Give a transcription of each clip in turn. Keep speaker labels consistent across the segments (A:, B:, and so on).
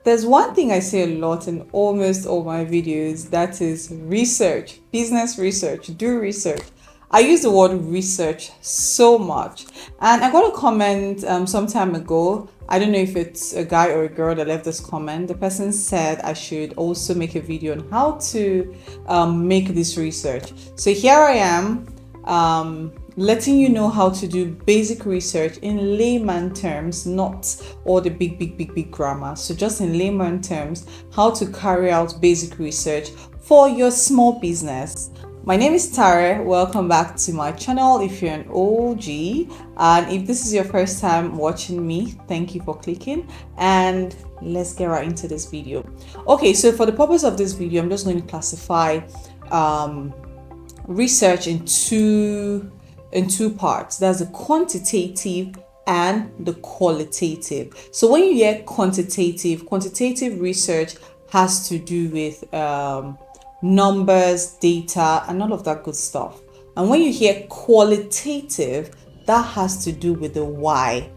A: There's one thing I say a lot in almost all my videos, that is research, business research, do research. I use the word research so much. And I got a comment some time ago. I don't know if it's a guy or a girl that left this comment. The person said I should also make a video on how to make this research. So here I am, letting you know how to do basic research in layman terms, not all the big grammar. So just in layman terms, how to carry out basic research for your small business. My name is Tare. Welcome back to my channel if you're an OG, and if this is your first time watching me, thank you for clicking, and let's get right into this video. Okay, so for the purpose of this video, I'm just going to classify research in two parts. That's the quantitative and the qualitative. So when you hear quantitative research has to do with numbers, data, and all of that good stuff. And when you hear qualitative, that has to do with the why.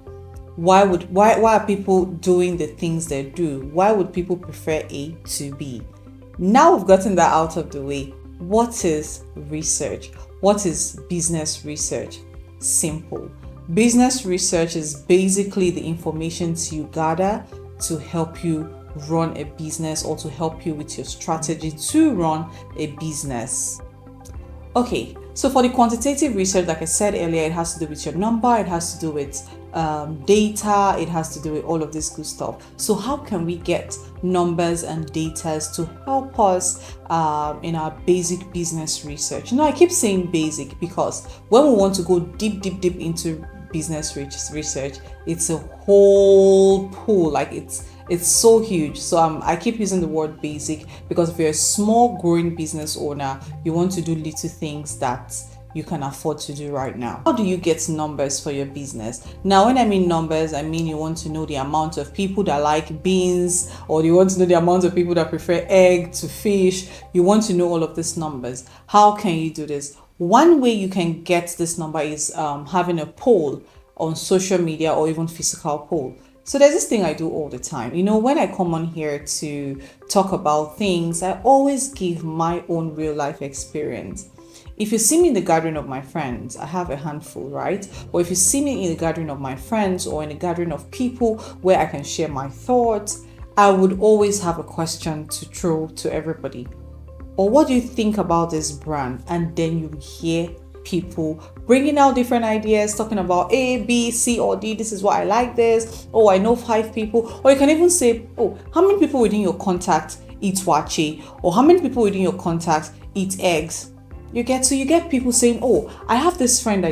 A: Why are people doing the things they do? Why would people prefer A to B? Now we've gotten that out of the way. What is research? What is business research? Simple. Business research is basically the information you gather to help you run a business or to help you with your strategy to run a business. Okay, so for the quantitative research, like I said earlier, it has to do with your number, it has to do with data, it has to do with all of this good stuff. So how can we get numbers and data to help us in our basic business research? I keep saying basic because when we want to go deep into business research, it's a whole pool, like it's so huge. So I keep using the word basic because if you're a small growing business owner, you want to do little things that you can afford to do right now. How do you get numbers for your business? Now, when I mean numbers, I mean you want to know the amount of people that like beans, or you want to know the amount of people that prefer egg to fish. You want to know all of these numbers. How can you do this? One way you can get this number is having a poll on social media or even physical poll. So there's this thing I do all the time. When I come on here to talk about things, I always give my own real life experience. If you see me in the gathering of my friends, I have a handful, right? Or if you see me in the gathering of my friends or in a gathering of people where I can share my thoughts, I would always have a question to throw to everybody. Or what do you think about this brand? And then you hear people bringing out different ideas, talking about A, B, C, or D. This is why I like this. Oh, I know 5 people. Or you can even say, oh, how many people within your contact eat wache? Or how many people within your contact eat eggs? You get people saying, oh, I have this friend I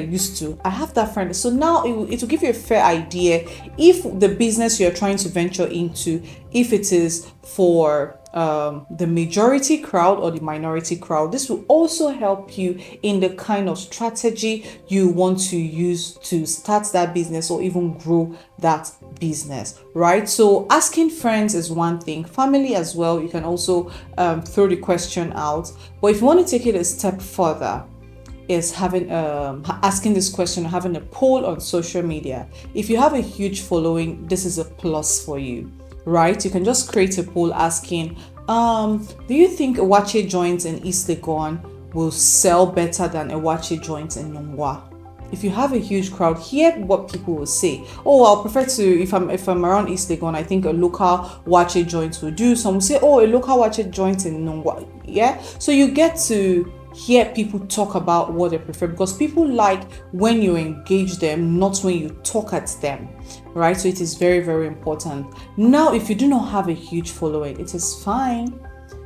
A: have that friend. So now it will give you a fair idea if the business you're trying to venture into, if it is for the majority crowd or the minority crowd. This will also help you in the kind of strategy you want to use to start that business or even grow that business, right? So asking friends is one thing, family as well. You can also throw the question out. But if you want to take it a step further, is having asking this question, having a poll on social media. If you have a huge following, this is a plus for you, right? You can just create a poll asking, do you think a wache joint in East Legon will sell better than a wache joint in Nungwa? If you have a huge crowd, hear what people will say. Oh, I'll prefer to, if I'm around East Legon, I think a local wache joint will do. Some will say, oh, a local wache joint in Nungwa. Yeah, so you get to hear people talk about what they prefer, because people like when you engage them, not when you talk at them, right? So it is very, very important. Now, if you do not have a huge following, it is fine.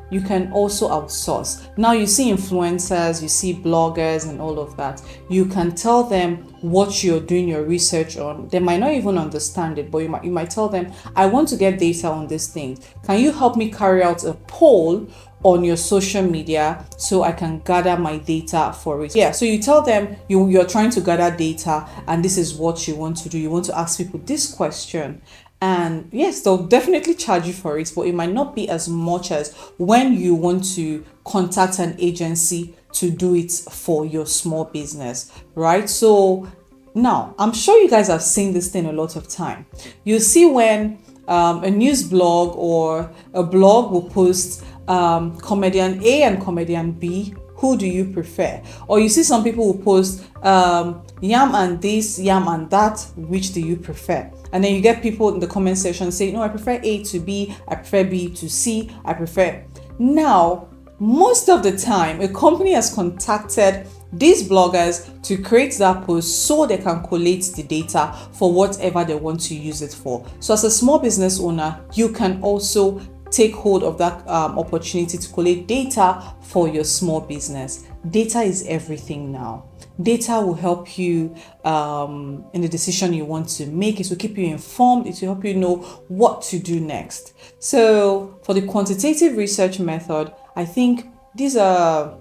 A: You can also outsource. Now you see influencers, you see bloggers and all of that. You can tell them what you're doing your research on. They might not even understand it, but you might tell them, I want to get data on this thing. Can you help me carry out a poll on your social media so I can gather my data for it? Yeah, so you tell them you're trying to gather data and this is what you want to do. You want to ask people this question. And yes, they'll definitely charge you for it, but it might not be as much as when you want to contact an agency to do it for your small business, right? So now I'm sure you guys have seen this thing a lot of time. You see when a news blog or a blog will post comedian A and comedian B, who do you prefer? Or you see some people will post yam and this, yam and that, which do you prefer? And then you get people in the comment section saying, no, I prefer A to B, I prefer B to C, I prefer. Now, most of the time, a company has contacted these bloggers to create that post so they can collate the data for whatever they want to use it for. So as a small business owner, you can also take hold of that opportunity to collect data for your small business. Data is everything now. Data will help you in the decision you want to make. It will keep you informed. It will help you know what to do next. So for the quantitative research method, I think these are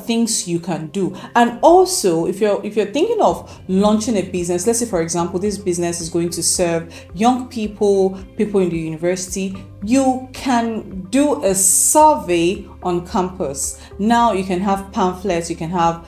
A: things you can do. And also, if you're thinking of launching a business, let's say for example this business is going to serve young people in the university, you can do a survey on campus. Now you can have pamphlets, you can have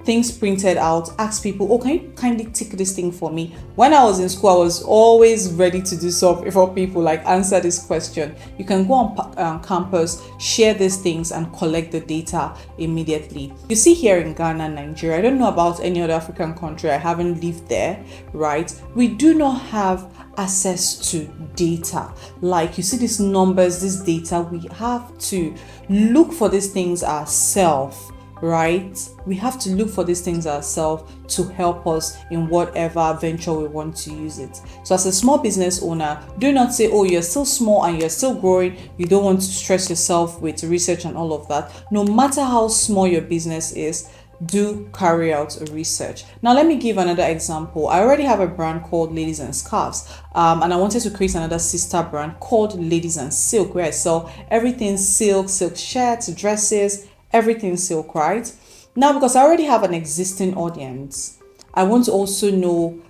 A: things printed out, ask people, oh, can you kindly tick this thing for me? When I was in school, I was always ready to do something for people, like answer this question. You can go on campus, share these things and collect the data immediately. You see here in Ghana, Nigeria, I don't know about any other African country, I haven't lived there, right? We do not have access to data. Like you see these numbers, this data, we have to look for these things ourselves, right? We have to look for these things ourselves to help us in whatever venture we want to use it. So as a small business owner, do not say, oh, you're still small and you're still growing, you don't want to stress yourself with research and all of that. No matter how small your business is, do carry out a research. Now let me give another example. I already have a brand called Ladies and Scarves, and I wanted to create another sister brand called Ladies and Silk, where I sell everything silk shirts, dresses, everything silk, right? Now, because I already have an existing audience, I want to also know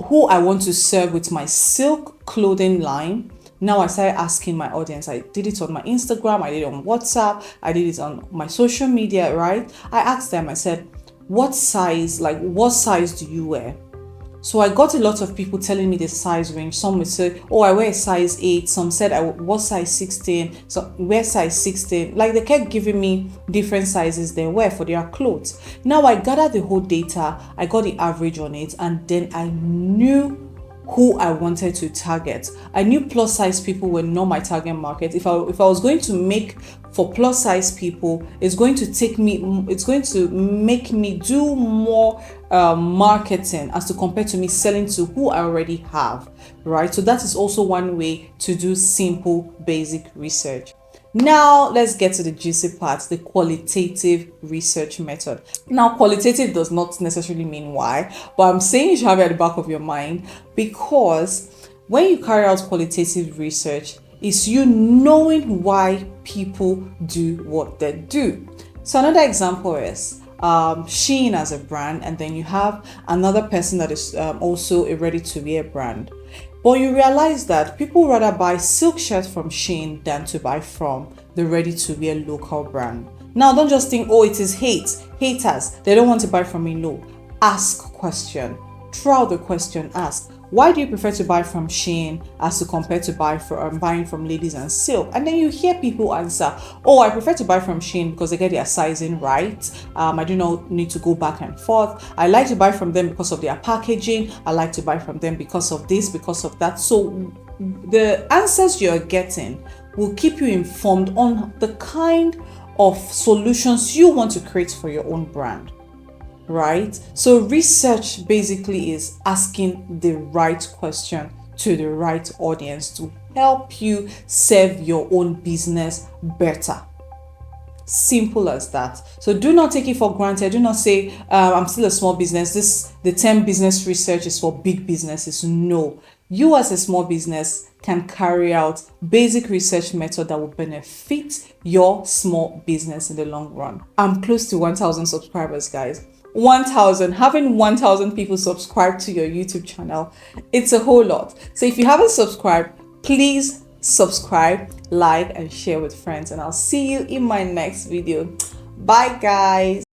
A: who I want to serve with my silk clothing line. Now I started asking my audience. I did it on my Instagram, I did it on WhatsApp, I did it on my social media, right? I asked them, I said, what size do you wear? So I got a lot of people telling me the size range. Some would say, oh, I wear a size 8. Some said I was size 16. So wear size 16. Like they kept giving me different sizes they wear for their clothes. Now I gathered the whole data. I got the average on it. And then I knew who I wanted to target. I knew plus size people were not my target market. If I was going to make for plus size people, it's going to make me do more marketing as to compare to me selling to who I already have, right? So that is also one way to do simple basic research. Now let's get to the juicy part, the qualitative research method. Now qualitative does not necessarily mean why, but I'm saying you should have it at the back of your mind, because when you carry out qualitative research, it's you knowing why people do what they do. So another example is Shein as a brand, and then you have another person that is also a ready-to-wear brand. But you realize that people rather buy silk shirts from Shein than to buy from the ready-to-wear local brand. Now, don't just think, oh, it is haters. They don't want to buy from me. No. Ask question. Throughout the question, ask, why do you prefer to buy from Shein as to compare to buying from Ladies and Silk? And then you hear people answer, oh, I prefer to buy from Shein because they get their sizing right. I do not need to go back and forth. I like to buy from them because of their packaging. I like to buy from them because of this, because of that. So the answers you're getting will keep you informed on the kind of solutions you want to create for your own brand. Right? So research basically is asking the right question to the right audience to help you serve your own business better. Simple as that. So do not take it for granted. Do not say, I'm still a small business. The term business research is for big businesses. No. You as a small business can carry out basic research method that will benefit your small business in the long run. I'm close to 1,000 subscribers, guys. 1,000, having 1,000 people subscribe to your YouTube channel, it's a whole lot. So if you haven't subscribed, please subscribe, like, and share with friends. And I'll see you in my next video. Bye, guys.